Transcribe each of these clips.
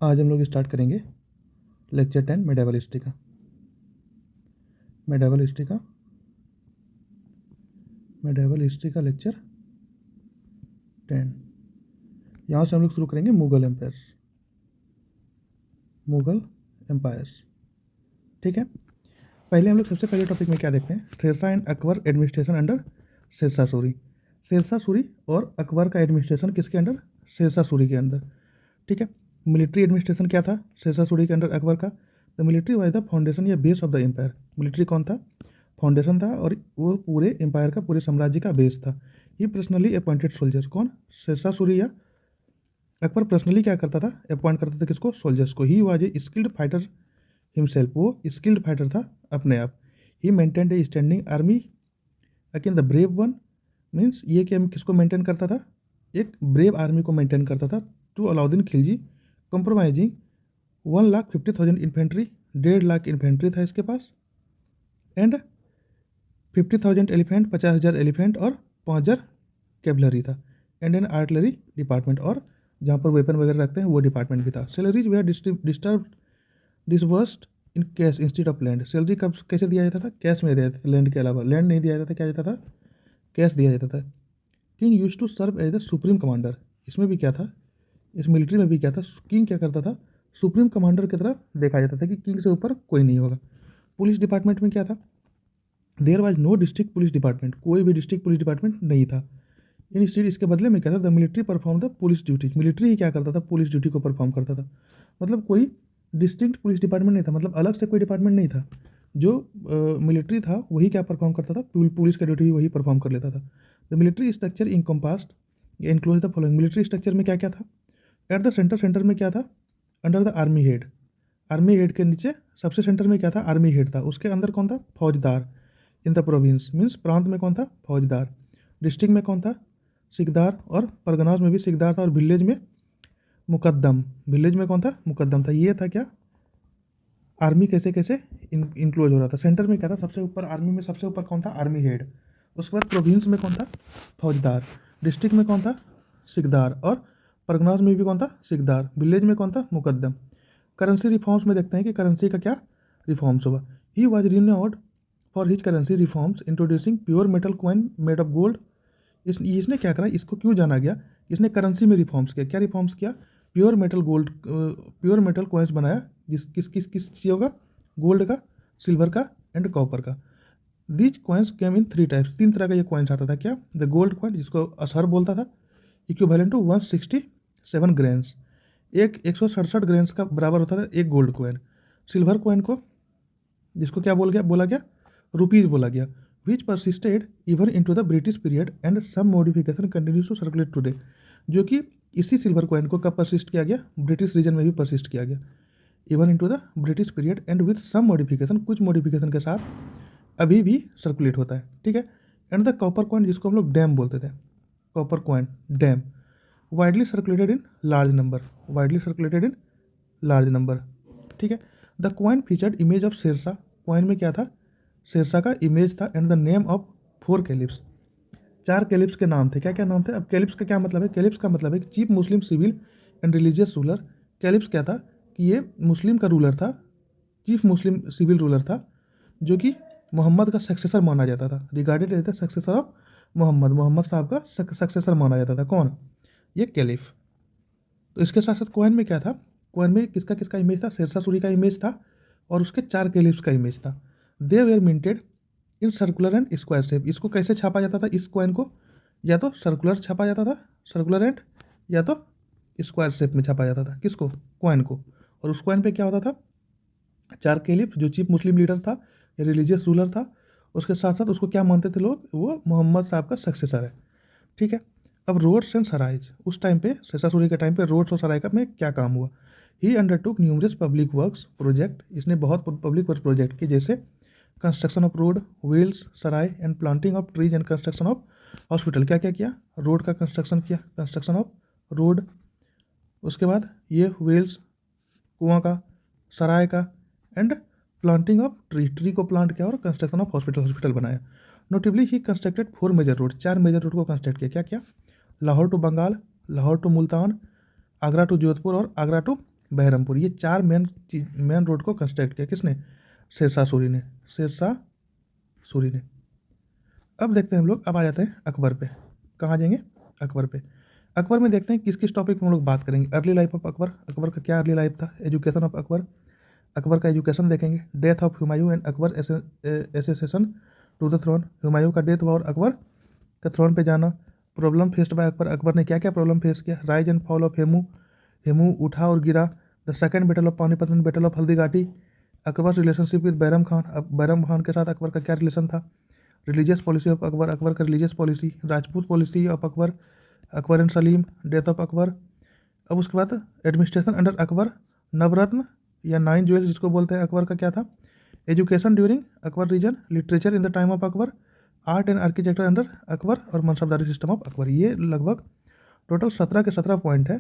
आज हम लोग स्टार्ट करेंगे लेक्चर 10 मेडावल हिस्ट्री का। मेडावल हिस्ट्री का लेक्चर 10। यहाँ से हम लोग शुरू करेंगे मुगल एम्पायर्स। ठीक है, पहले हम लोग सबसे पहले टॉपिक में क्या देखते हैं, Sher Shah and Akbar administration under Sher Shah Suri. Sher Shah Suri और अकबर का एडमिनिस्ट्रेशन किसके अंडर? शेरशाह सूरी के अंदर। ठीक है, मिलिट्री एडमिनिस्ट्रेशन क्या था शेरशाह सूरी के अंडर अकबर का? The military was the foundation या base of the empire. Military कौन था? फाउंडेशन था, और वो पूरे एम्पायर का, पूरे साम्राज्य का बेस था। ही पर्सनली अपॉइंटेड सोल्जर्स। कौन? शेरशाह सूरी या अकबर पर्सनली क्या करता था? अपॉइंट करता था किसको? सोल्जर्स को। He was a skilled fighter himself. वो स्किल्ड फाइटर था अपने आप। He maintained a standing army again the brave one. Means ये कि किसको मेंटेन करता था? एक ब्रेव आर्मी को मेंटेन करता था। To Alauddin Khilji compromising 1,50,000 infantry. 1.5 lakh infantry था इसके पास, एंड 50,000 एलिफेंट, 50,000 एलिफेंट, और 5,000 कैवलरी था, एंड एन आर्टिलरी डिपार्टमेंट, और जहाँ पर वेपन वगैरह रखते हैं वो डिपार्टमेंट भी था। Salaries were disbursed in cash instead of land. Salary कब कैसे दिया जाता था? कैश में दिया जाता था, लैंड के अलावा। लैंड नहीं दिया जाता था, क्या जाता था? कैश दिया जाता था। King use to serve as the supreme commander. इसमें भी क्या था, इस मिलिट्री में भी क्या था? किंग क्या करता था? सुप्रीम कमांडर की तरफ देखा जाता था कि किंग से ऊपर कोई नहीं होगा। पुलिस डिपार्टमेंट में क्या था? There was no district police department. कोई भी डिस्ट्रिक्ट पुलिस डिपार्टमेंट नहीं था। इन स्टेट इसके बदले में क्या था? The military perform the police duty. Military ही क्या करता था? पुलिस ड्यूटी को परफॉर्म करता था। मतलब कोई डिस्टिंक्ट पुलिस डिपार्टमेंट नहीं था, मतलब अलग से कोई डिपार्टमेंट नहीं था। जो मिलिट्री था वही क्या परफॉर्म करता था? पुलिस का ड्यूटी वही परफॉर्म कर लेता था। The military structure encompassed includes the following. Military structure में क्या क्या था? एट द सेंटर में क्या था? Under the army head. Army head के नीचे सबसे सेंटर में क्या था? आर्मी हेड था। उसके अंदर कौन था? फौजदार। इन द प्रोविंस मीन्स प्रांत में कौन था? फौजदार। डिस्ट्रिक्ट में कौन था? सिकदार, और परगनाज में भी सिकदार था, और विलेज में मुकद्दम। विलेज में कौन था? मुकद्दम था। ये था क्या? आर्मी कैसे कैसे इंक्लोज हो रहा था। सेंटर में क्या था? सबसे ऊपर आर्मी में सबसे ऊपर कौन था? Army head. उसके बाद प्रोविंस में कौन था? फौजदार। डिस्ट्रिक्ट में कौन था? सिकदार, और परगनाज में भी कौन था? सिकदार। विलेज में कौन था? मुकद्दम। करेंसी रिफॉर्म्स में देखते हैं कि करेंसी का क्या रिफॉर्म्स हुआ। He was renowned for his currency reforms introducing pure metal coin made of gold. इसने क्या करा? इसको क्यों जाना गया? इसने करेंसी में रिफॉर्म्स किया। क्या रिफॉर्म्स किया? Pure metal gold, pure metal coins बनाया, जिस किस चीज़ों का? गोल्ड का, सिल्वर का, एंड कॉपर का। These coins came in 3 types. 3 तरह का ये कॉइन्स आता था। क्या? द गोल्ड कॉइन, जिसको असहर बोलता था, इक्विवेलेंट टू 167 ग्रेन्स। 167 ग्रेन्स का बराबर होता था एक गोल्ड कॉइन। सिल्वर कॉइन को, जिसको क्या बोला गया? रुपीज़ बोला गया। Which persisted even into the British period and some modification continues to circulate today. जो कि इसी सिल्वर कॉइन को कब परसिस्ट किया गया? ब्रिटिश रीजन में भी परसिस्ट किया गया। Even into the British period and with some modification, कुछ मॉडिफिकेशन के साथ अभी भी सर्कुलेट होता है। ठीक है। एंड द कॉपर कॉइन, जिसको हम लोग डैम बोलते थे, copper coin dam, widely circulated in large number. Widely circulated in large number. ठीक है। The coin featured image of Sher Shah. Coin में क्या था? शेरशाह का इमेज था, and the name of 4 caliphs. 4 caliphs के नाम थे। क्या क्या नाम थे? अब कैलिप्स का क्या मतलब है? कैलिप्स का मतलब है कि chief Muslim civil and religious ruler. Caliphs क्या था? कि ये मुस्लिम का रूलर था, चीफ मुस्लिम सिविल रूलर था, जो कि मोहम्मद का सक्सेसर माना जाता था। Regarded as the successor of Mohammed. Mohammed Sahab का सक्सेसर माना जाता था। कौन? ये कैलिफ। तो इसके साथ साथ कॉइन में क्या था? कॉइन में किसका किसका इमेज था? शेरशाह सूरी का इमेज था, और उसके 4 कैलिफ्स का इमेज था। They were minted in circular and square shape. इसको कैसे छापा जाता था? इस कॉइन को या तो सर्कुलर छापा जाता था, सर्कुलर एंड, या तो स्क्वायर शेप में छापा जाता था। किसको? कॉइन को। और उस कॉइन पे क्या होता था? 4 कैलिफ, जो चीफ मुस्लिम लीडर था या रिलीजियस रूलर था, उसके साथ साथ उसको क्या मानते थे लोग? वो मोहम्मद साहब का सक्सेसर है। ठीक है। अब रोड्स एंड सराइज, उस टाइम पे शेरशाह सूरी के टाइम पे रोड्स और सराय का में क्या काम हुआ? He undertook numerous public works project. इसने बहुत पब्लिक वर्क प्रोजेक्ट किए, जैसे कंस्ट्रक्शन ऑफ रोड, व्हील्स, सराय, and planting of trees, and construction of hospital. क्या क्या किया? रोड का कंस्ट्रक्शन किया, कंस्ट्रक्शन ऑफ रोड। उसके बाद ये व्हील्स, कुआं का, सराय का, एंड प्लांटिंग ऑफ ट्री को प्लांट किया, और कंस्ट्रक्शन ऑफ हॉस्पिटल बनाया। Notably he constructed 4 major road. 4 major road को कंस्ट्रक्ट किया। क्या क्या? Lahore to Bengal, Lahore to Multan, Agra to Jodhpur, और आगरा टू बहरमपुर, ये 4 मेन रोड को कंस्ट्रक्ट किया किसने? शेरशाह सूरी ने, शेरशाह सूरी ने। अब देखते हैं हम लोग, अब आ जाते हैं अकबर पे। कहाँ जाएंगे? अकबर पे। अकबर में देखते हैं किस किस टॉपिक पर हम लोग बात करेंगे। Early life of Akbar, Akbar का क्या अर्ली लाइफ था। एजुकेशन ऑफ अकबर, अकबर का एजुकेशन देखेंगे। Death of Humayun and Akbar accession to the throne, Humayun का डेथ हुआ और अकबर का थ्रोन पे जाना। Problem faced by Akbar, Akbar ने क्या क्या प्रॉब्लम फेस किया। Rise and fall of Hemu, Hemu उठा और गिरा। The second battle of Panipat and battle of Haldighati. Akbar relationship with Bairam Khan, अब बैरम खान के साथ अकबर का क्या रिलेशन था। Religious policy of Akbar, Akbar का religious policy. Rajput policy of Akbar, Akbar and Salim, death of Akbar. अब उसके बाद एडमिनिस्ट्रेशन अंडर अकबर, नवरत्न या 9 ज्वेल्स जिसको बोलते हैं, अकबर का क्या था। Education during Akbar region, literature in the time of Akbar, art and architecture under Akbar और मनसबदारी सिस्टम ऑफ अकबर। ये लगभग टोटल 17 के 17 पॉइंट है।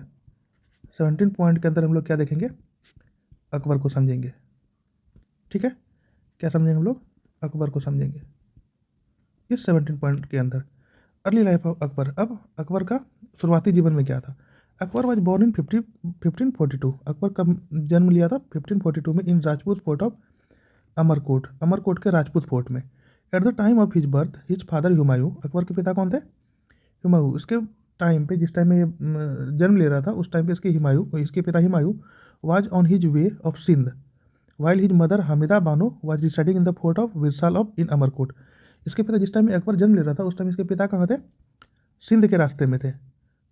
17 पॉइंट के अंदर हम लोग क्या देखेंगे? अकबर को समझेंगे। ठीक है, क्या समझेंगे हम लोग? अकबर को समझेंगे इस 17 पॉइंट के अंदर। अर्ली लाइफ ऑफ अकबर, अब अकबर का शुरुआती जीवन में क्या था। Akbar was born in 1542, Akbar कब जन्म लिया था? 1542 में, in Rajput fort of Amarkot, Amarkot के राजपूत फोर्ट में। At the time of his birth his father Humayun, Akbar के पिता कौन थे? हुमायूं। इसके टाइम पे, जिस टाइम में ये जन्म ले रहा था, उस टाइम पे इसके पिता Humayun was on his way of Sindh, while his mother Hamida Bano was residing in the fort of Virsal of in Amarkot. इसके पिता, जिस टाइम में अकबर जन्म ले रहा था, उस टाइम इसके पिता कहाँ थे? सिंध के रास्ते में थे।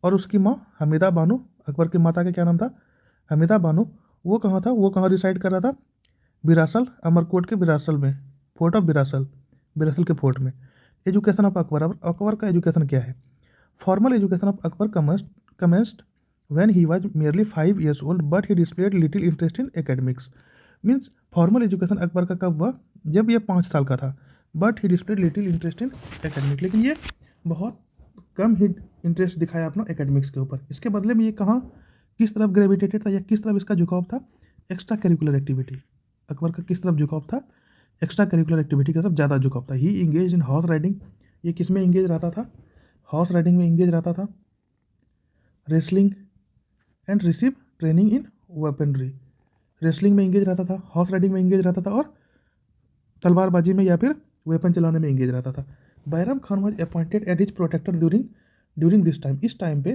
और उसकी माँ हमिदा बानो, अकबर की माता का क्या नाम था? हमिदा बानो। वो कहाँ था? वो कहाँ रिसाइड कर रहा था? बिरासल, अमरकोट के बिरासल में, फोर्ट ऑफ बिरासल, बिरासल के फोर्ट में। एजुकेशन ऑफ अकबर, अब अकबर का एजुकेशन क्या है? Formal education of Akbar commenced when he was merely 5 years old but he displayed little interest in academics। Means formal education Akbar का कब हुआ? जब ये 5 साल का था। But he displayed little interest in academic, लेकिन ये बहुत कम ही इंटरेस्ट दिखाया अपना एकेडमिक्स के ऊपर। इसके बदले में ये कहाँ, किस तरफ ग्रेविटेटेड था या किस तरफ इसका झुकाव था? Extra curricular activity. अकबर का किस तरफ झुकाव था? एक्स्ट्रा करिकुलर एक्टिविटी की तरफ ज़्यादा झुकाव था। ही इंगेज इन हॉर्स राइडिंग, ये किस में इंगेज रहता था? हॉर्स राइडिंग में इंगेज रहता था। Wrestling and receive training in weaponry, wrestling में इंगेज रहता था, हॉर्स राइडिंग में इंगेज रहता था और तलवारबाजी में या फिर वेपन चलाने में इंगेज रहता था। Bairam Khan was appointed as his protector during this time, इस टाइम पे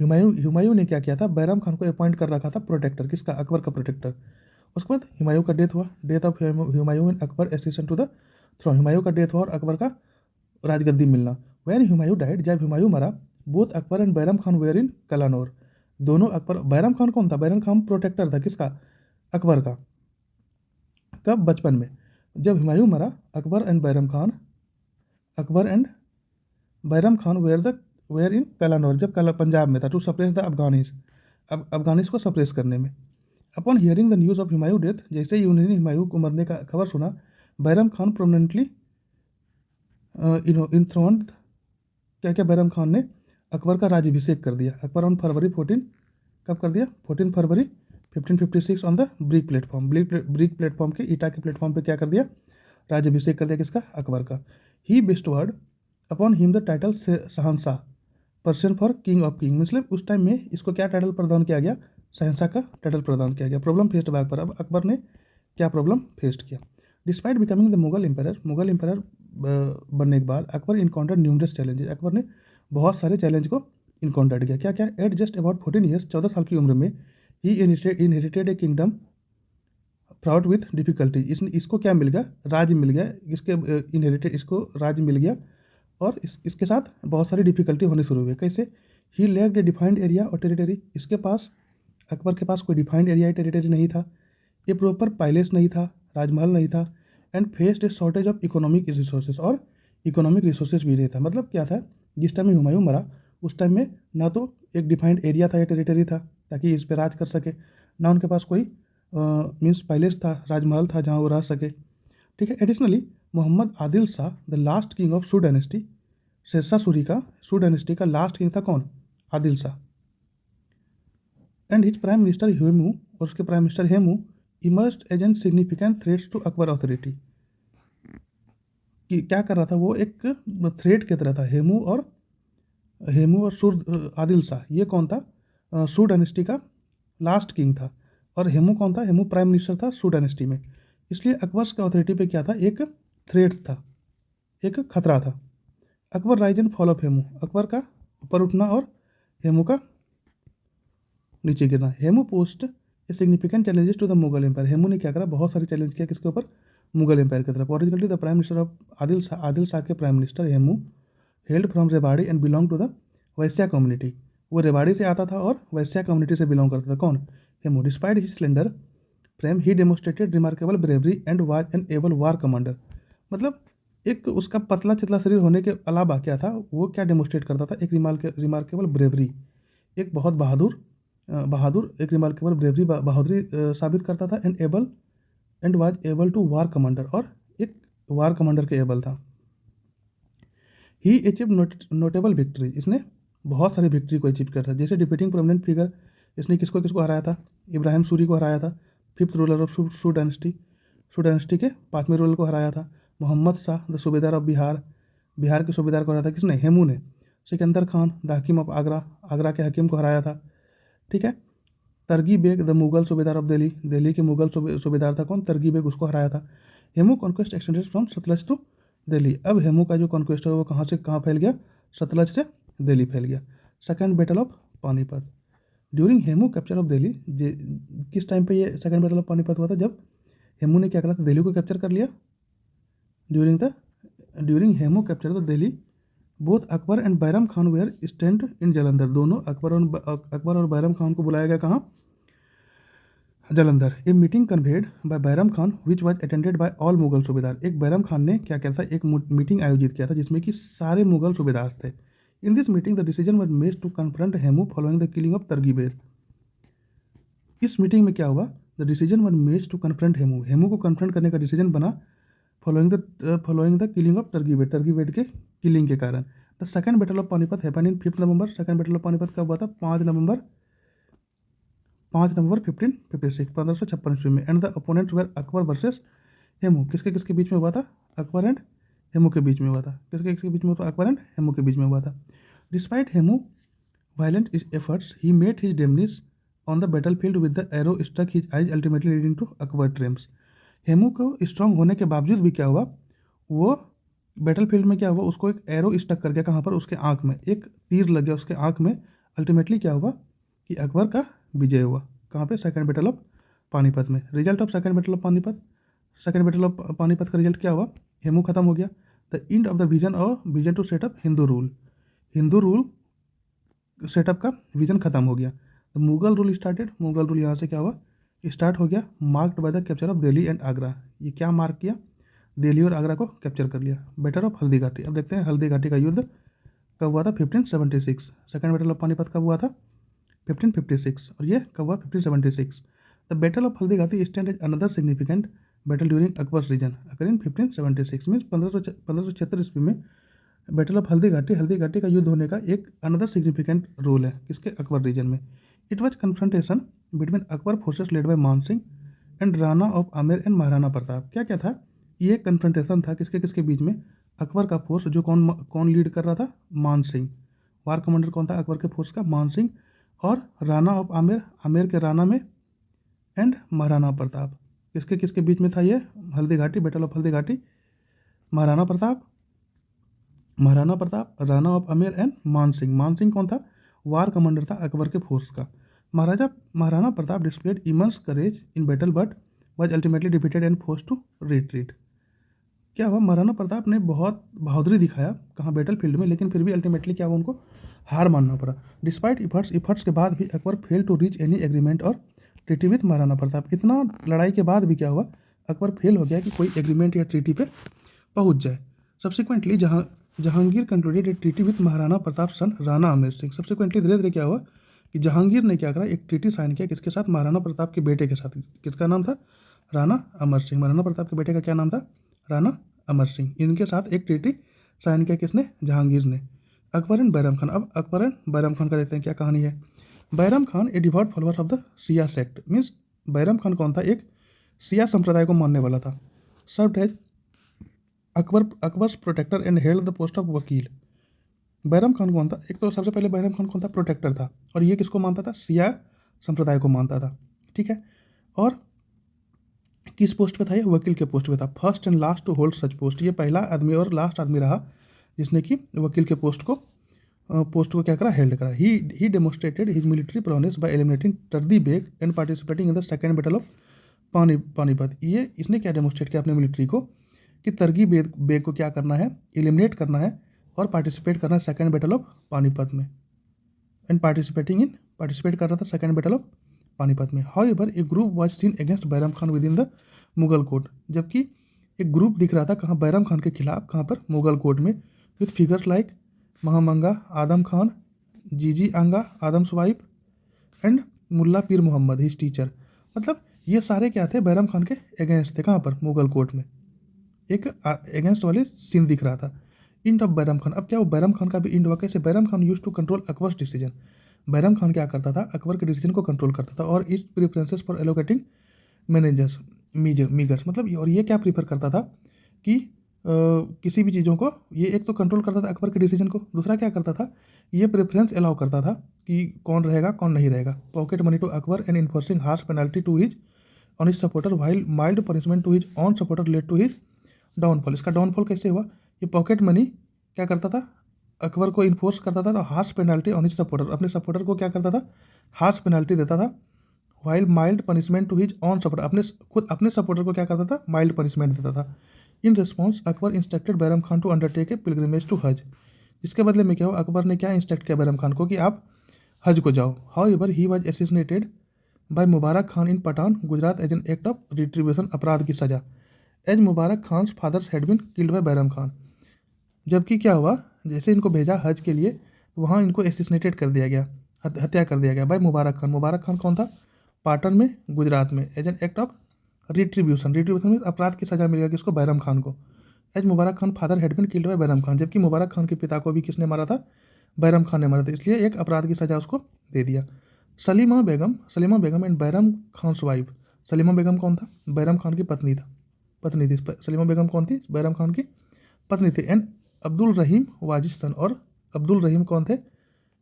हुमायूं ने क्या किया था? बैरम खान को अपॉइंट कर रखा था प्रोटेक्टर, किसका? अकबर का प्रोटेक्टर। उसके बाद हुमायूं का डेथ हुआ, death of Humayun and Akbar accession to the throne, Humayun का डेथ हुआ और अकबर का राजगद्दी मिलना। व्हेन हुमायूं डाइड, जब हुमायूं मरा, both Akbar and Bairam Khan were in Kalanaur, दोनों अकबर, बैरम खान कौन था? बैरम खान प्रोटेक्टर था, किसका? अकबर का। कब? बचपन में। जब हुमायूं मरा, Akbar and Bairam Khan were in Kalanaur, जब पंजाब में था, टू सप्रेस द अफगानीज, अब अफगानीज को सप्रेस करने में। Upon hearing the news of Humayun death, जैसे ही उन्होंने हुमायूं को मरने का खबर सुना, बैरम खान प्रोमिनेंटली इनथ्रोन्ड, क्या क्या बैरम खान ने अकबर का राज्याभिषेक कर दिया। अकबर ऑन फरवरी 14, कब कर दिया? 14 फरवरी 1556 on the brick platform, brick platform के, ईटा के प्लेटफॉर्म पे क्या कर दिया? राज्याभिषेक कर दिया, किसका? अकबर का। ही बेस्टवर्ड upon him the title Shahenshah, person for king of king, मतलब उस टाइम में इसको क्या टाइटल प्रदान किया गया? शहंशाह का टाइटल प्रदान किया गया। प्रॉब्लम फेस्ड बाय अकबर, अब अकबर ने क्या प्रॉब्लम फेस्ड किया? Despite becoming the Mughal empire बनने के बाद Akbar encounter numerous challenges, Akbar ने बहुत सारे चैलेंज को इनकाउंटर किया। क्या क्या? एट जस्ट अबाउट 14 ईयर्स, 14 साल की उम्र में, he inherited a kingdom fraught with difficulty, इसको क्या मिल गया? राज्य मिल गया, इसके इनहेरिटेड, इसको राज्य मिल गया और इसके साथ बहुत सारी डिफिकल्टी होने शुरू हुई। कैसे? ही लैक्ड ए डिफाइंड एरिया और टेरिटरी, इसके पास, अकबर के पास कोई डिफाइंड एरिया या टेरिटरी नहीं था। ये प्रॉपर पैलेस नहीं था, राजमहल नहीं था। And faced A shortage of economic resources, और इकोनॉमिक रिसोर्सेज भी नहीं था। मतलब क्या था? जिस टाइम में हुमायूं मरा, उस टाइम में ना तो एक डिफाइंड एरिया था या टेरिटरी था ताकि इस पर राज कर सके, ना उनके पास कोई मीन्स पैलेस था, राजमहल था जहाँ वो रह सके। ठीक है। Additionally Mohammed Adil Shah the last king of Sur dynasty, Sher Shah Suri का, सू डायनेस्टी का लास्ट किंग था कौन? Adil Shah. And his prime minister Hemu, और उसके prime minister Hemu emerged as an significant threats to Akbar authority, कि क्या कर रहा था वो? एक थ्रेट की तरह था। हेमू और आदिल शाह, ये कौन था? सू डायनेस्टी का लास्ट किंग था, और हेमू कौन था, हेमू प्राइम मिनिस्टर था शू डायनेस्टी में, इसलिए अकबर के अथॉरिटी पे क्या था, एक थ्रेट था, एक खतरा था। Akbar rise and fall of Hemu, Akbar का ऊपर उठना और हेमू का नीचे गिरना। Hemu posed a significant challenges to the Mughal empire, Hemu ने क्या करा, बहुत सारे चैलेंज किया किसके ऊपर, मुगल एम्पायर की तरफ। Originally the prime minister of Adil Shah के prime minister Hemu hailed from Rewari and belong to the Vaishya community, वो रेवाड़ी से आता था और वैश्या कम्युनिटी से बिलोंग करता था। कौन, Hemu. Despite his slender frame he demonstrated remarkable bravery and was an able war commander, मतलब एक उसका पतला चितला शरीर होने के अलावा क्या था, वो क्या डेमोस्ट्रेट करता था, एक रिमार्केबल ब्रेवरी, एक बहुत बहादुर एक रिमार्केबल ब्रेवरी बहादुरी साबित करता था, and was able to war commander, और एक वार कमांडर के एबल था। ही अचीव नोटेबल विक्ट्री, इसने बहुत सारी विक्ट्री को अचीव किया था, जैसे डिफीटिंग प्रोमिनेंट फिगर, इसने किसको किसको हराया था, इब्राहिम सूरी को हराया था, fifth ruler of Sur dynasty के 5वें रूलर को हराया था। मोहम्मद शाह द सूबेदार ऑफ बिहार के सूबेदार को हराया था किसने, हेमू ने। सिकंदर खान द हकीम ऑफ आगरा के हकीम को हराया था, ठीक है। तरगी बेग द मुगल सूबेदार ऑफ दिल्ली के मुगल सूबेदार था कौन, तरगी बेग, उसको हराया था। Hemu conquest extended from Sutlej to Delhi, अब हेमू का जो कॉन्क्वेस्ट है वो कहाँ से कहाँ फैल गया, सतलज से दिल्ली फैल गया। Second battle of Panipat, during Hemu capture of Delhi, किस टाइम पे ये सेकेंड बैटल ऑफ पानीपत हुआ था, जब हेमू ने क्या करा था, दिल्ली को कैप्चर कर लिया। During Hemu capture the Delhi, both Akbar and Bairam Khan were stand in Jalandhar, दोनों अकबर और बैरम खान को बुलाया गया कहाँ, Jalandhar. A meeting convened by Bairam Khan which was attended by all Mughal सूबेदार, एक बैरम खान ने क्या किया था, एक मीटिंग आयोजित किया था जिसमें कि सारे मुगल सूबेदार थे। In this meeting the decision was made to confront Hemu following the killing of तरगीबेर, इस मीटिंग में क्या हुआ, the decision was made to confront Hemu, Hemu को कन्फ्रंट करने का डिसीजन बना फॉलोइंग द किलिंग ऑफ तरगीबेर के किलिंग के कारण। The second battle of Panipat happen in 5 November, second battle of Panipat कब हुआ था, 5 नवंबर 1556, 1556 ईस्वी में। And the opponents were Akbar versus Hemu, किसके किसके बीच में हुआ था, अकबर एंड हेमू के बीच में हुआ था, किसके किसके बीच में हुआ था, अकबर एंड हेमू के बीच में हुआ था। Despite Hemu violent efforts he met his demise on the battle field with the arrow struck his eyes ultimately leading to Akbar triumph, Hemu को स्ट्रांग होने के बावजूद भी क्या हुआ, वो बैटल फील्ड में क्या हुआ, उसको एक एरो स्टक कर गया, कहाँ पर, उसके आँख में एक तीर लग गया उसके आँख में। अल्टीमेटली क्या हुआ कि अकबर का विजय हुआ, कहाँ पे, सेकंड बैटल ऑफ पानीपत में। Result of second battle of Panipat का रिजल्ट क्या हुआ, हेमू खत्म हो गया। The end of the vision to set up Hindu rule set up का विजन खत्म हो गया। The Mughal rule started, Mughal rule यहाँ से क्या हुआ, स्टार्ट हो गया। Marked by the capture of Delhi and Agra, ये क्या मार्क किया, दिल्ली और आगरा को कैप्चर कर लिया। बैटल ऑफ हल्दी घाटी, अब देखते हैं हल्दी घाटी का युद्ध कब हुआ था, 1576। सेकंड बैटल ऑफ पानीपत कब हुआ था, 1556, और ये कब हुआ, 1576। The battle of Haldi Ghati stand as another significant battle during Akbar's reign occur in 1576, means 1576 ईस्वी में बैटल ऑफ हल्दी घाटी का युद्ध होने का एक अनदर सिग्निफिकेंट रोल है किसके, अकबर रीजन में। It was confrontation between Akbar forces led by Man Singh and Rana of Amer and Maharana Pratap, क्या क्या था, ये कन्फ्रंटेशन था किसके किसके बीच में, अकबर का फोर्स जो कौन लीड कर रहा था, मान सिंह, वार कमांडर कौन था अकबर के फोर्स का, मान सिंह, और राणा ऑफ आमेर के राणा में, एंड महाराणा प्रताप, किसके किसके बीच में था ये, हल्दी घाटी, बैटल ऑफ हल्दी घाटी। महाराणा प्रताप, राणा ऑफ आमेर एंड मान सिंह कौन था, वार कमांडर था अकबर के फोर्स का। Maharana Pratap displayed immense courage in battle but was ultimately defeated and force to retreat, क्या हुआ, महाराणा प्रताप ने बहुत बहादुरी दिखाया कहाँ, बैटल फील्ड में, लेकिन फिर भी अल्टीमेटली क्या हुआ, उनको हार मानना पड़ा। डिस्पाइट इफर्ट्स के बाद भी Akbar fail to reach any agreement और ट्रीटी विथ महाराणा प्रताप, इतना लड़ाई के बाद भी क्या हुआ, अकबर फेल हो गया कि कोई एग्रीमेंट या ट्रीटी पे पहुंच जाए। Subsequently Jahangir concluded a treaty with Maharana Pratap son Rana Amar Singh, subsequently धीरे धीरे क्या हुआ कि जहांगीर ने क्या करा, एक ट्रीटी साइन किया किसके साथ, महाराणा प्रताप के बेटे के साथ, किसका नाम था, राणा अमर सिंह, महाराणा प्रताप के बेटे का क्या नाम था, राणा अमर सिंह, इनके साथ एक ट्रीटी साइन किया किसने, जहांगीर ने। अकबर एंड बैरम खान, अब अकबर एंड बैरम खान का देखते हैं क्या कहानी है। Bairam Khan a devout follower of the Shia sect, means Bairam Khan कौन था, एक शिया संप्रदाय को मानने वाला था। Served as Akbar's protector and held the post of vakil, Bairam Khan कौन था, एक तो सबसे पहले बैरम खान कौन था, प्रोटेक्टर था, और ये किसको मानता था, शिया संप्रदाय को मानता था। ठीक है, और किस पोस्ट पे था ये? वकील के पोस्ट पे था। First and last to hold such post, ये पहला आदमी और लास्ट आदमी रहा जिसने कि वकील के पोस्ट को क्या करा? हेल्ड करा। He demonstrated his military prowess by eliminating Tardi Beg and participating in the second battle of Panipat. ये इसने क्या डेमोस्ट्रेट किया अपने मिलिट्री को कि तरगी बेग को क्या करना है? एलिमिनेट करना है और पार्टिसिपेट करना है सेकेंड बैटल ऑफ पानीपत में। एंड पार्टिसिपेट कर रहा था सेकेंड बैटल ऑफ पानीपत में। However A group was scene against Bairam Khan with in the Mughal court, जबकि एक ग्रुप दिख रहा था कहाँ? बैरम खान के खिलाफ। कहाँ पर? मुगल कोर्ट में। विथ फिगर्स लाइक महामंगा आदम खान, जीजी आंगा Adams wife and Mulla Pir Mohammad his teacher. मतलब ये सारे क्या थे? बैरम खान के अगेंस्ट थे। कहाँ पर? मुगल कोर्ट में एक अगेंस्ट वाले सीन दिख रहा था। इंड ऑफ बैरम खान, अब क्या वो बैरम खान का भी इंड हुआ? कैसे? Bairam Khan use to control Akbar's decision. Bairam Khan क्या करता था? अकबर के डिसीजन को कंट्रोल करता था। और इस प्रेफरेंसेस फॉर एलोकेटिंग मैनेजर्स मीगर्स, मतलब और ये क्या प्रीफर करता था कि किसी भी चीज़ों को ये एक तो कंट्रोल करता था अकबर के डिसीजन को, दूसरा क्या करता था? ये प्रेफरेंस अलाउ करता था कि कौन रहेगा कौन नहीं रहेगा। Pocket money to Akbar and enforcing harsh penalty to his own his supporter while mild punishment to his own supporter led to his downfall. इसका डाउनफॉल कैसे हुआ? ये पॉकेट मनी क्या करता था? अकबर को इन्फोर्स करता था और harsh penalty on his supporter, अपने सपोर्टर को क्या करता था? हार्श पेनल्टी देता था। While mild punishment to his own supporter, अपने सपोर्टर को क्या करता था? माइल्ड पनिशमेंट देता था। In response Akbar instructed Bairam Khan to undertake a pilgrimage to Hajj. इसके बदले में क्या हुआ? अकबर ने क्या इंस्ट्रक्ट किया बैरम खान को कि आप हज को जाओ। However he was assassinated by Mubarak Khan in Patan Gujarat as an act of retribution, अपराध की सजा, as Mubarak Khan father's had been killed by Bairam Khan. जबकि क्या हुआ? जैसे इनको भेजा हज के लिए, वहाँ इनको एसिसिनेटेड कर दिया गया, हत्या कर दिया गया बाय मुबारक खान। मुबारक खान कौन था? पाटन में, गुजरात में। As an act of retribution में अपराध की सजा मिलेगा किसको? बैरम खान को। As Mubarak Khan father had been killed by Bairam Khan, जबकि मुबारक खान के पिता को भी किसने मारा था? बैरम खान ने मारा था, इसलिए एक अपराध की सजा उसको दे दिया। सलीमा बेगम एंड बैरम खान वाइफ। सलीमा बेगम कौन था? बैरम खान की पत्नी थी। सलीमा बेगम कौन थी? बैरम खान की पत्नी थी। एंड अब्दुल रहीम वाजिद सन, और अब्दुल रहीम कौन थे?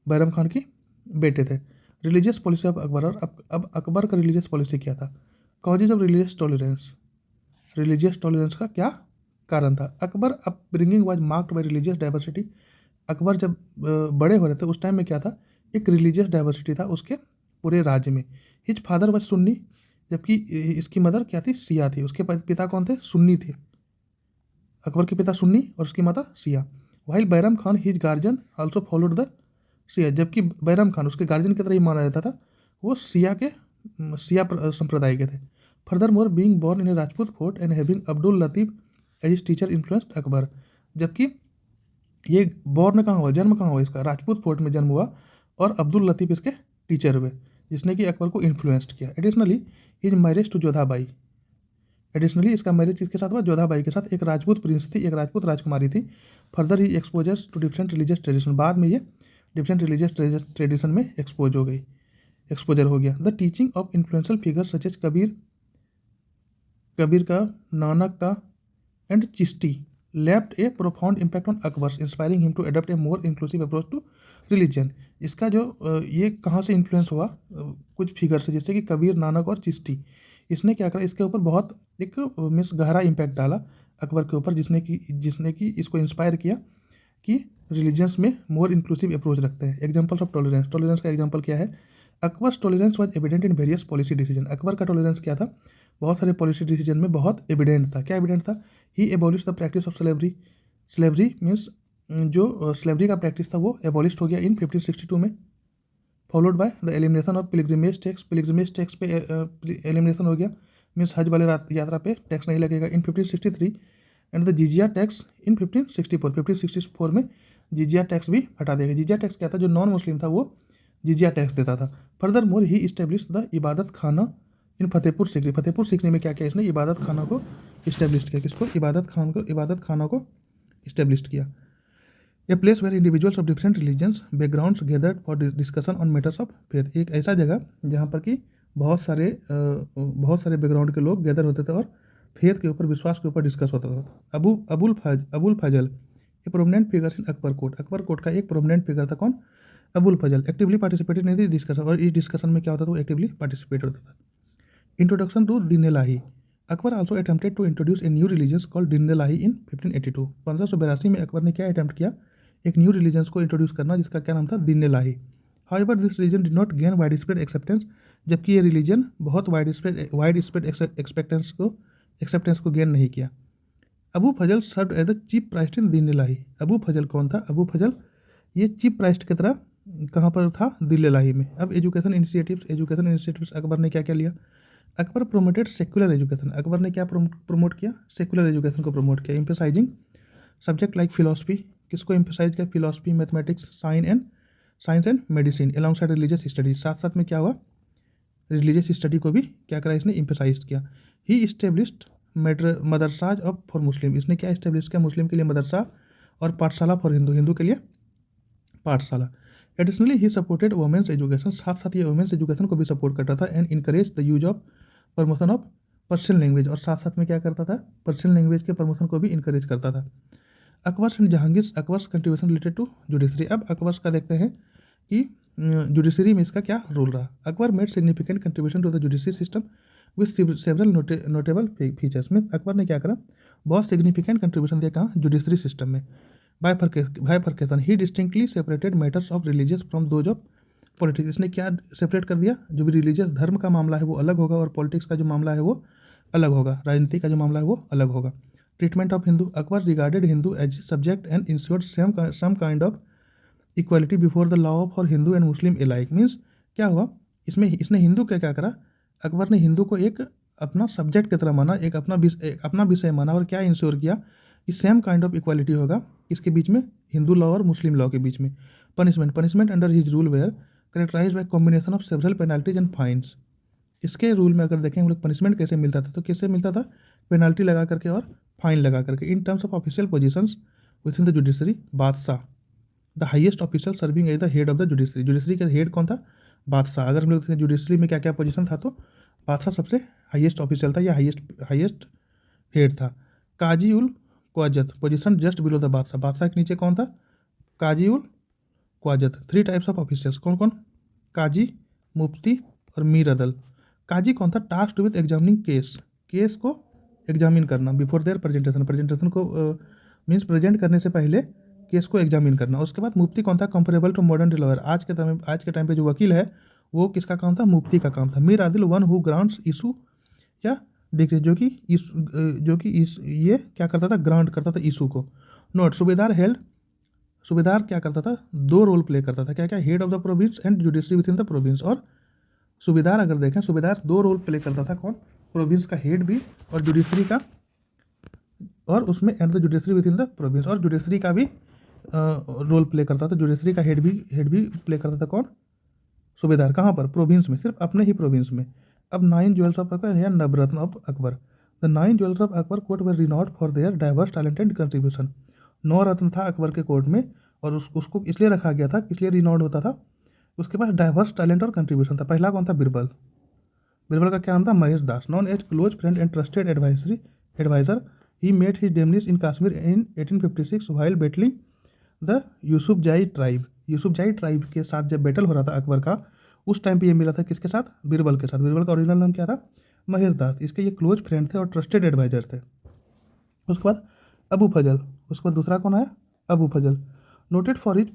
बैरम खान की बेटे थे। रिलीजियस पॉलिसी ऑफ अकबर, और अब अकबर का रिलीजियस पॉलिसी क्या था? कॉजेज ऑफ रिलीजियस टॉलरेंस का क्या कारण था? Akbar upbringing was marked by religious diversity. Akbar जब बड़े हो रहे थे उस टाइम में क्या था? एक रिलीजियस डाइवर्सिटी था उसके पूरे राज्य में। हिज फादर वाज सुन्नी, जबकि इसकी मदर क्या थी? सिया थी। उसके पिता कौन थे? सुन्नी थे। अकबर के पिता सुन्नी और उसकी माता Siya. While Bairam Khan his guardian also followed the Siya, जबकि बैरम खान उसके गार्जियन की तरह ही माना जाता था, वो सिया संप्रदाय के थे। Furthermore being born in a Rajput fort and having Abdul Latif as his teacher influenced Akbar, जबकि ये बॉर्न कहाँ हुआ? जन्म कहाँ हुआ इसका? राजपूत फोर्ट में जन्म हुआ, और अब्दुल लतीफ़ इसके टीचर हुए, जिसने कि अकबर को इन्फ्लुएंस्ड किया। Additionally his marriage to Jodhabai, additionally इसका मैरिज किसके साथ हुआ? जोधाबाई के साथ। एक राजपूत प्रिंस थी, एक राजपूत राजकुमारी थी। Further he exposures to different religious tradition, बाद में ये डिफरेंट रिलीजियस ट्रेडिशन में एक्सपोजर हो गया। The teaching of influential figures such as Kabir का, नानक का and Chishti left a profound impact on Akbar, inspiring him to adopt a more inclusive approach to religion. इसका जो ये कहाँ से इन्फ्लुएंस हुआ? कुछ फिगर से, जैसे कि कबीर, नानक और चिश्ती। इसने क्या करा? इसके ऊपर बहुत एक गहरा इम्पैक्ट डाला अकबर के ऊपर, जिसने कि इसको इंस्पायर किया कि रिलीजन्स में मोर इंक्लूसिव अप्रोच रखते हैं। एग्जाम्पल्स ऑफ टॉलरेंस का एग्जाम्पल क्या है? Akbar's tolerance was evident in various policy decision. Akbar का टॉलरेंस क्या था? बहुत सारे पॉलिसी डिसीजन में बहुत एविडेंट था। क्या एविडेंट था? He abolish the practice of slavery means जो स्लेवरी का प्रैक्टिस था वो एबॉलिश हो गया इन 1562 में। Followed by the elimination of pilgrimage tax पे एलिमिनेशन हो गया, मीन्स हज वाले यात्रा पे टैक्स नहीं लगेगा इन 1563। एंड द जिजिया टैक्स इन 1564 में जिजिया टैक्स भी हटा दिया गया। जिजिया टैक्स क्या था? जो नॉन मुस्लिम था वो जिजिया टैक्स देता था। Further more he establish the इबादत खाना इन फतेहपुर सीकरी में क्या किया इसने? इबादत खाना को इस्टेब्लिश किया। किसको? इबादत खाना को इस्टेब्लिश किया। A place where individuals of different religions backgrounds gathered for discussion on matters of faith, एक ऐसा जगह जहाँ पर कि बहुत सारे बैकग्राउंड के लोग गैदर होते थे और फेथ के ऊपर, विश्वास के ऊपर डिस्कस होता था। Abul Fazl a prominent figure in Akbar court का एक प्रोमिनेंट फिगर था। कौन? अबुल फजल एक्टिवली पार्टिसिपेटेड नहीं थी डिस्कशन, और इस डिस्कशन में क्या होता था, वो एक्टिवली पार्टिसिपेट होता था। Introduction to Din Ilahi. Akbar also attempted to introduce a new religion called Din Ilahi इन 1582। 1582 में अकबर ने क्या अटैम्प्ट किया, एक न्यू रिलीजन को इंट्रोड्यूस करना, जिसका क्या नाम था, Din Ilahi. However this religion did not gain widespread acceptance, जबकि ये रिलीजन बहुत वाइड स्प्रेड एक्सेप्टेंस को गेन नहीं किया। Abu Fazl serve as the chief priest in Din Ilahi. Abu फजल कौन था, अबू फजल ये चीफ प्राइस्ट की तरह कहाँ पर था, दीन इलाही में। अब एजुकेशन इनिशिएटिव्स अकबर ने क्या क्या लिया, Akbar promoted secular education. Akbar ने क्या प्रमोट किया, सेक्युलर एजुकेशन को प्रमोट किया। एम्फेसाइजिंग सब्जेक्ट लाइक फिलोसफी, किसको एम्फेसाइज किया, philosophy, mathematics, science and medicine along side religious study. साथ साथ में क्या हुआ, रिलीजियस स्टडी को भी क्या करा, इसने एम्फेसाइज किया। ही इस्टेब्लिश्ड मदरसाज ऑफ फॉर मुस्लिम, इसने क्या इस्टेब्लिश किया, मुस्लिम के लिए मदरसा और पाठशाला फॉर हिंदू के लिए पाठशाला। Additionally he supported women's education, साथ साथ ये वुमेंस एजुकेशन को भी सपोर्ट करता था। And encourage the use of promotion of Persian language, और साथ साथ में क्या करता था, पर्शियन लैंग्वेज के प्रमोशन को भी इनकरेज करता था। Akbar's and Jahangir, Akbar's contribution related to judiciary. अब अकबर्स का देखते हैं कि जुडिशरी में इसका क्या रोल रहा। Akbar made significant contribution to the judiciary system with several notable features. में अकबर ने क्या करा, बहुत सिग्निफिकेंट कंट्रीब्यूशन दिया कहाँ, जुडिशरी सिस्टम में। Bifurcation, he distinctly separated matters of religious from those of politics. इसने क्या सेपरेट कर दिया, जो भी रिलीजियस धर्म का मामला है वो अलग होगा, और पॉलिटिक्स का जो मामला है वो अलग होगा, राजनीति का जो मामला है वो अलग होगा। Treatment of Hindu, Akbar regarded Hindu as subject and ensured some kind of equality before the law for Hindu and Muslim alike. Means क्या हुआ, इसने हिंदू का क्या करा, अकबर ने हिंदू को एक अपना सब्जेक्ट की तरह माना, एक अपना विषय माना, और क्या इंश्योर किया कि सेम काइंड ऑफ इक्वालिटी होगा इसके बीच में, हिंदू लॉ और मुस्लिम लॉ के बीच में। Punishment under his rule were characterize by combination of several penalties and fines. इसके रूल में अगर देखें हम लोग पनिशमेंट कैसे मिलता था, तो कैसे मिलता था, पेनल्टी लगा करके और फाइन लगा करके। In terms of official positions within the judiciary, badshah the highest official serving as the head of the judiciary. Judiciary का हेड कौन था, बादशाह। अगर हम लोग देखें जुडिशरी में क्या क्या पोजीशन था, तो बादशाह सबसे हाईएस्ट ऑफिशियल था या हाईएस्ट हेड था। काजी उल क्वाजत पोजीशन जस्ट बिलो द बादशाह, बादशाह के नीचे कौन था, काजी उल क्वाजत। 3 टाइप्स ऑफ ऑफिशियल्स, कौन कौन, काजी, मुफ्ती और मीर अदल। काजी कौन था, टास्क्ड विद एग्जामिनिंग केस को एग्जामिन करना, बिफोर देयर प्रेजेंटेशन को मीन्स प्रेजेंट करने से पहले केस को एग्जामिन करना। उसके बाद मुफ्ती कौन था, कंपेरेबल टू मॉडर्न लॉयर, आज के टाइम पे जो वकील है वो किसका काम था, मुफ्ती का काम था। Mir Adil one who grants issue या डिक्री, जो कि ये क्या करता था, ग्रांट करता था इशू को। नोट, सूबेदार क्या करता था, 2 रोल प्ले करता था, क्या क्या, head of the province and judiciary with in the province. और सूबेदार अगर देखें, सूबेदार 2 रोल प्ले करता था, कौन, प्रोविंस का हेड भी और जुडिशरी का, और उसमें and the judiciary with in the province, और जुडिशरी का भी रोल प्ले करता था, जुडिशरी का हेड भी प्ले करता था, कौन, सूबेदार। कहाँ पर, प्रोविंस में, सिर्फ अपने ही प्रोविंस में। अब 9 ज्वेल्स ऑफ अकबर या Navratna of Akbar. The 9 jewels of Akbar court were renowned for their diverse talent and contribution. 9 रत्न था अकबर के कोर्ट में, और उसको इसलिए रखा गया था, इसलिए रिनॉट होता था, उसके पास डाइवर्स टैलेंट और कंट्रीब्यूशन था। पहला कौन था, बिरबल का क्या नाम था, Mahesh Das, known as close friend and trusted adviser. He made his demise in Kashmir in 1856 while battling the Yusufzai tribe के साथ जब बैटल हो रहा था अकबर का, उस टाइम पे ये मिला था किसके साथ, बीरबल के साथ। बीरबल का ओरिजिनल नाम क्या था, महेश दास। इसके ये क्लोज फ्रेंड थे और ट्रस्टेड एडवाइजर थे। उसके बाद अबू फजल, उसके बाद दूसरा कौन आया, Abu Fazl. Noted for his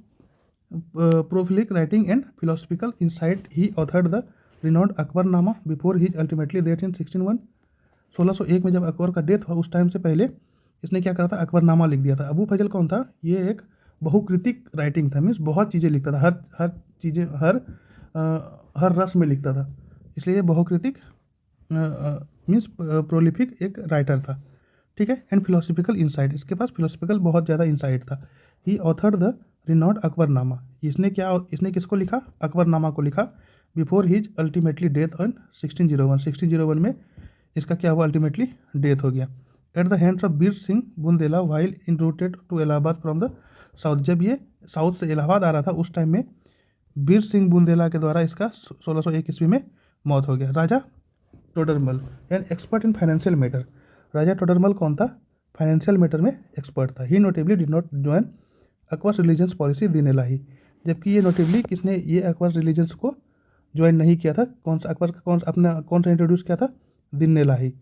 prolific writing and philosophical insight, he authored the renowned Akbarnama before his ultimately death in 1601 में जब अकबर का डेथ हुआ, उस टाइम से पहले इसने क्या करा था, अकबरनामा लिख दिया था। अबू फजल कौन था, ये एक बहुकृतिक राइटिंग था, मीन्स बहुत चीज़ें लिखता था, हर रस में लिखता था, इसलिए ये बहुकृतिक मीन्स प्रोलिफिक एक राइटर था, ठीक है। एंड फिलोसफिकल इंसाइट, इसके पास फिलोसफिकल बहुत ज़्यादा इंसाइट था। He authored the renowned Akbarnama, इसने किसको लिखा, अकबरनामा को लिखा, before his ultimately death on 1601 में इसका क्या हुआ, अल्टीमेटली डेथ हो गया। At the hands of Bir Singh Bundela while in routed to Allahabad from the south, जब ये साउथ से इलाहाबाद आ रहा था उस टाइम में बीर सिंह बुंदेला के द्वारा इसका 1601 ईस्वी में मौत हो गया। Raja Todarmal, an expert in financial matter, Raja Todarmal कौन था, फाइनेंशियल मैटर में एक्सपर्ट था। He notably did not join Akbar's religious policy Din Ilahi, जबकि ये नोटेबली किसने ये अकबर रिलीजन्स को ज्वाइन नहीं किया था। कौन सा अकबर का कौन सा इंट्रोड्यूस किया था? दिन ने लाही।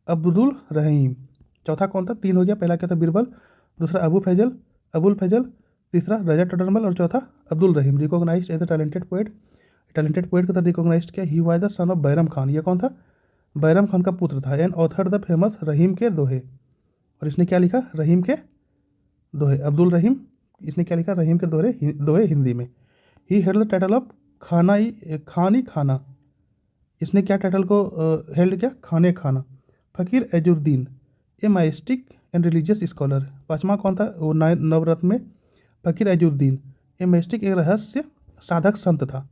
अब्दुल रहीम। चौथा कौन था? 3 हो गया। पहला क्या था? बीरबल। दूसरा अबुल फैजल। तीसरा रजा टडरमल और चौथा Abdul Rahim. Recognised as a talented poet. Talented poet के साथ रिकॉग्नाइज्ड किया। He was the son of Bairam Khan. ये कौन था? बैरम खान का पुत्र था। And author the famous Rahim के दोहे। और इसने क्या लिखा? रहीम के दोहे। अब्दुल रहीम, इसने क्या लिखा? रहीम के दोहे हिंदी में। He held the title of खाना। इसने क्या टाइटल को हेल्ड किया? खाना। फ़कीर एजुद्दीन, ए माइस्टिक एंड रिलीजियस स्कॉलर। पाँचवा कौन था? वो नवरत्न में फ़कीर एजुद्दीन, ए माइस्टिक, एक रहस्य साधक संत था।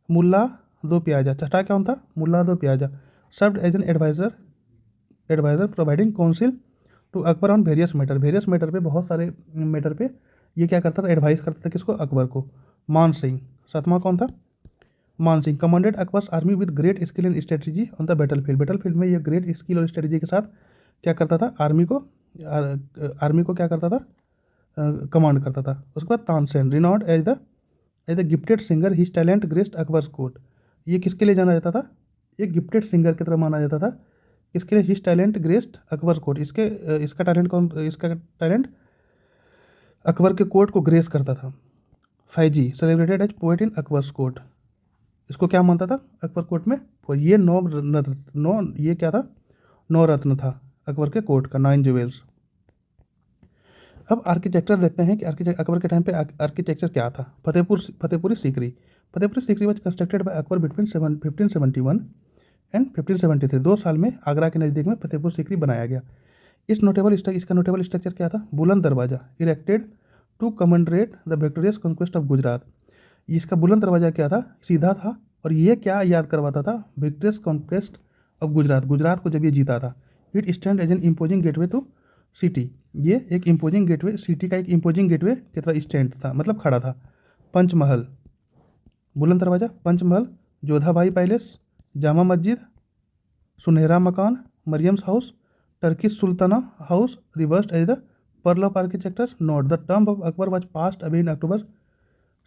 मुल्ला दो प्याजा। छठा कौन था? Mulla Do Piyaza. Served as an adviser providing counsel to Akbar on various matter पे, बहुत सारे मैटर पे ये क्या करता था? एडवाइस करता था। किसको? अकबर को। मान सिंह। सातवां कौन था? मान Singh commanded Akbar's army with great skill and strategy on the battlefield में ये ग्रेट स्किल और स्ट्रेटजी के साथ क्या करता था? आर्मी को क्या करता था? कमांड करता था। उसके बाद Tansen, renowned as the gifted singer, his talent graced Akbar's court. ये किसके लिए जाना जाता था? एक गिफ्टेड सिंगर की तरह माना जाता था। इसके लिए his talent graced Akbar's court. इसका टैलेंट अकबर के कोर्ट को ग्रेस करता था। Faizi celebrated as poet in Akbar's court. इसको क्या मानता था अकबर कोर्ट में? ये ये क्या था? 9 रत्न था अकबर के कोर्ट का, 9 ज्वेल्स। अब आर्किटेक्चर देखते हैं कि अकबर के टाइम पे आर्किटेक्चर क्या था। Fatehpuri Sikri was constructed by Akbar between 1571 and 1573। 2 साल में आगरा के नज़दीक में फतेहपुर सीकरी बनाया गया। इसका नोटेबल स्ट्रक्चर क्या था? Buland Darwaza, erected to commemorate the victorious conquest of Gujarat. इसका बुलंद दरवाजा क्या था? सीधा था। और ये क्या याद करवाता था? विक्टोरियस कॉन्क्वेस्ट ऑफ गुजरात को जब ये जीता था। It stand as an imposing gateway to city. ये एक इम्पोजिंग गेटवे, सिटी का एक इम्पोजिंग गेटवे की तरह स्टैंड था, मतलब खड़ा था। पंचमहल, बुलंद दरवाजा, Panchmahal, Jodha Bai palace, Jama Masjid, Sunehra Makan, Mariam's house, Turkish Sultana house, revered as the pearl of architecture. Note the term of Akbar was passed away in October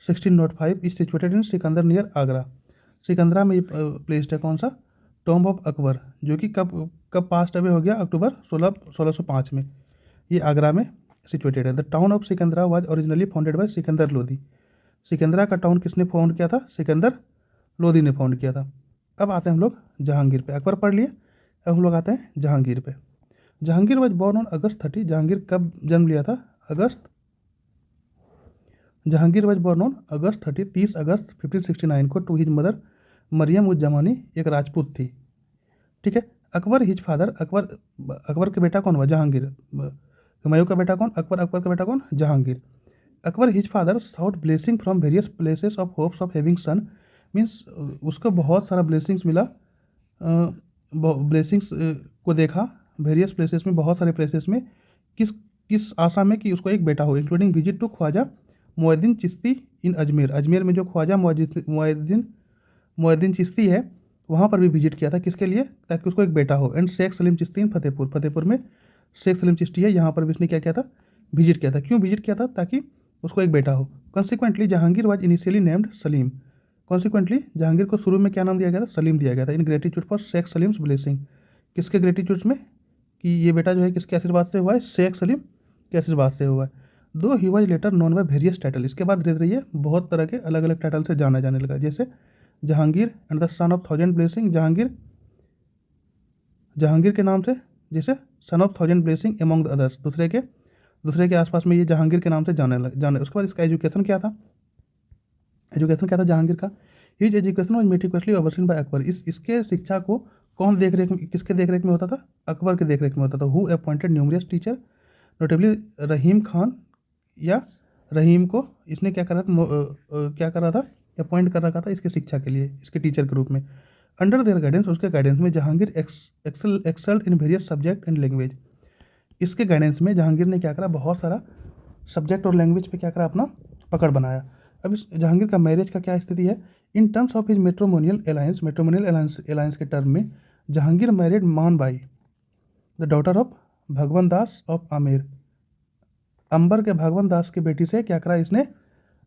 1605 is situated in Sikandar near Agra. Sikandra में ये प्लेस्ड है कौन सा? टॉम्ब ऑफ अकबर, जो कि कब पास्ट अवे हो गया? अक्टूबर 1605 में। ये आगरा में सिचुएटेड है। The town of Sikandra was originally founded by Sikandar Lodhi. Sikandra का टाउन किसने फाउंड किया था? सिकंदर लोधी ने फाउंड किया था। अब आते हैं हम लोग जहांगीर पे। अकबर पढ़ लिए, अब हम लोग आते हैं जहांगीर पे। Jahangir was born on August 30। Jahangir कब जन्म लिया था? Jahangir was born on August 30 अगस्त 1569 को टू हिज मदर मरियम उज जमानी, एक राजपूत थी। ठीक है। अकबर हिज फादर, अकबर के बेटा कौन हुआ? जहांगीर। हुमायूं का बेटा कौन? अकबर का बेटा कौन? Jahangir. Akbar his father sought blessing from various places of hopes of having son. Means उसको बहुत सारा ब्लेसिंग्स मिला, ब्लेसिंग्स को देखा वेरियस प्लेसेस में, बहुत सारे प्लेसेस में। किस आशा में कि उसको एक बेटा हो। Including visit to Khwaja Moinuddin Chishti in Ajmer. Ajmer में जो ख्वाजा मुइनुद्दीन चिश्ती है, वहाँ पर भी विजिट किया था। किसके लिए? ताकि उसको एक बेटा हो। एंड शेख सलीम चिश्ती इन फतेहपुर में शेख सलीम चिश्ती है, यहाँ पर भी उसने क्या किया था? विजिट किया था। क्यों विजिट किया था? ताकि उसको एक बेटा हो। Consequently Jahangir was initially named Salim. Consequently Jahangir को शुरू में क्या नाम दिया गया था? सलीम दिया गया था। In gratitude for Shaikh Salim's blessing. किसके ग्रेटिट्यूड में? कि ये बेटा जो है किसके आशीर्वाद से हुआ है? शेख सलीम के आशीर्वाद से हुआ है। दो he was later known by various title. इसके बाद धीरे धीरे ये बहुत तरह के अलग अलग टाइटल से जाना जाने लगा, जैसे Jahangir and the son of thousand blessing. Jahangir के नाम से, जैसे son of thousand blessing among the others. दूसरे के आसपास में ये जहांगीर के नाम से जाने। उसके बाद इसका एजुकेशन क्या था? जहांगीर का? His education was meticulously overseen by Akbar. इसके शिक्षा को किसके देख रेख में होता था? अकबर के देख रेख में होता था। Who appointed numerous teacher, notably Rahim Khan या रहीम को इसने क्या कर रहा था? अपॉइंट कर रखा था इसके शिक्षा के लिए, इसके टीचर के रूप में। अंडर देयर गाइडेंस, उसके गाइडेंस में Jahangir excelled in various subject and language. इसके गाइडेंस में जहांगीर ने क्या करा? बहुत सारा सब्जेक्ट और लैंग्वेज पे क्या करा? अपना पकड़ बनाया। अब इस जहांगीर का मैरिज का क्या स्थिति है? इन terms of his matrimonial alliance के टर्म में जहांगीर मैरिड मान बाई, द डॉटर ऑफ भगवान दास ऑफ आमेर। अंबर के भगवान दास की बेटी से क्या करा इसने?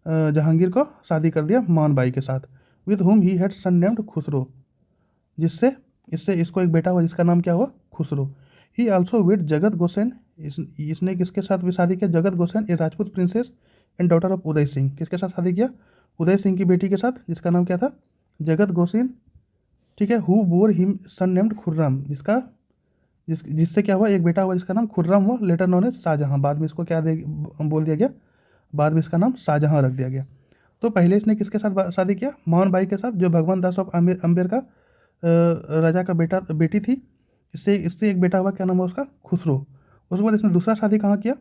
जहांगीर को शादी कर दिया मान बाई के साथ, with whom he had son named Khusrau, जिससे इससे इसको एक बेटा हुआ जिसका नाम क्या हुआ, Khusro. He also wed Jagat Gosain, इसने किसके साथ भी शादी किया, Jagat Gosain, a Rajput princess and daughter of Udai Singh, किसके साथ शादी किया, उदय सिंह की बेटी के साथ, जिसका नाम क्या था, जगत गोसेन, ठीक है। Who bore him son named Khurram, जिससे क्या हुआ, एक बेटा हुआ जिसका नाम खुर्रम हुआ, लेटर नोन एज शाहजहां, बाद में इसको क्या बोल दिया गया, बाद में इसका नाम शाहजहां रख दिया गया। तो पहले इसने किसके साथ शादी किया, मोहन बाई के साथ, जो भगवान दास ऑफ अम्बेर का राजा का बेटी थी। इससे एक बेटा हुआ, क्या नाम हुआ उसका, खुसरो। उसके बाद इसने दूसरा शादी कहाँ किया,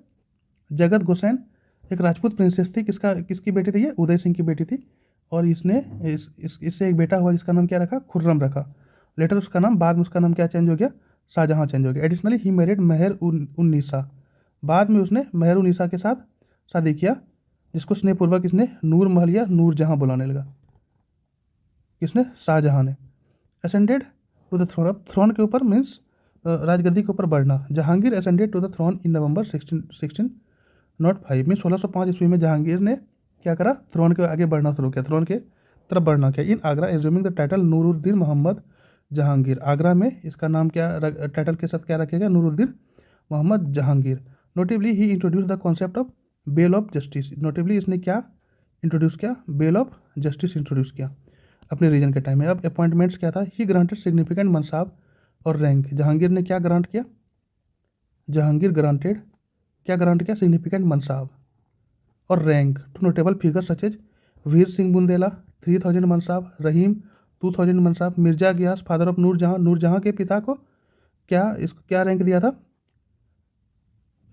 जगत गोसेन, एक राजपूत प्रिंसेस थी, किसकी बेटी थी ये, उदय सिंह की बेटी थी। और इसने इससे एक बेटा हुआ जिसका नाम क्या रखा, खुर्रम रखा। लेटर उसका नाम, बाद में उसका नाम क्या चेंज हो गया, शाहजहां चेंज हो गया। एडिशनली ही मैरिड मेहर उन्नीसा, बाद में उसने मेहर उन्नीसा के साथ शादी किया, जिसको स्नेहपूर्वक इसने नूर महल या नूर जहां बुलाने लगा, किसने, शाहजहां ने। असेंडेड टू द थ्रोन के ऊपर मीन्स राजगद्दी के ऊपर बढ़ना। Jahangir ascended to the throne in November 1605 mean 1605 ईस्वी में जहांगीर ने क्या करा, थ्रोन के आगे बढ़ना शुरू किया, थ्रोन के तरफ बढ़ना किया। In Agra assuming the title Nuruddin Muhammad Jahangir, Agra में इसका नाम क्या टाइटल के साथ क्या रखेगा, Nuruddin Muhammad Jahangir. Notably he introduce the concept of bell of justice, notably इसने क्या इंट्रोड्यूस किया, बेल ऑफ जस्टिस इंट्रोड्यूस किया अपने रीजन के टाइम में। अब अपॉइंटमेंट्स क्या था, ही ग्रांटेड सिग्निफिकेंट मनसाब और रैंक, जहांगीर ने क्या ग्रांट किया, जहांगीर ग्रांटेड क्या ग्रांट किया, सिग्निफिकेंट मनसाब और rank to notable figure such as Vir Singh Bundela 3000 mansab, Rahim 2000 mansab, Mirza Ghias father of Nurjahan के पिता को क्या रैंक दिया था,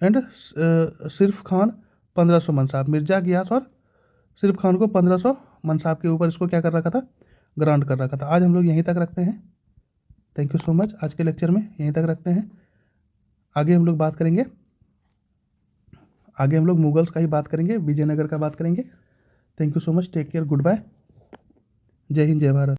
एंड सिर्फ खान 1500 मनसाब, मिर्जा गियास और सिर्फ खान को 1500 मनसाब के ऊपर इसको क्या कर रखा था, ग्रांट कर रखा था। आज हम लोग यहीं तक रखते हैं। Thank you so much. आज के लेक्चर में यहीं तक रखते हैं। आगे हम लोग बात करेंगे, आगे हम लोग मुगल्स का ही बात करेंगे, विजयनगर का बात करेंगे। Thank you so much, take care, good bye, जय हिंद, जय भारत।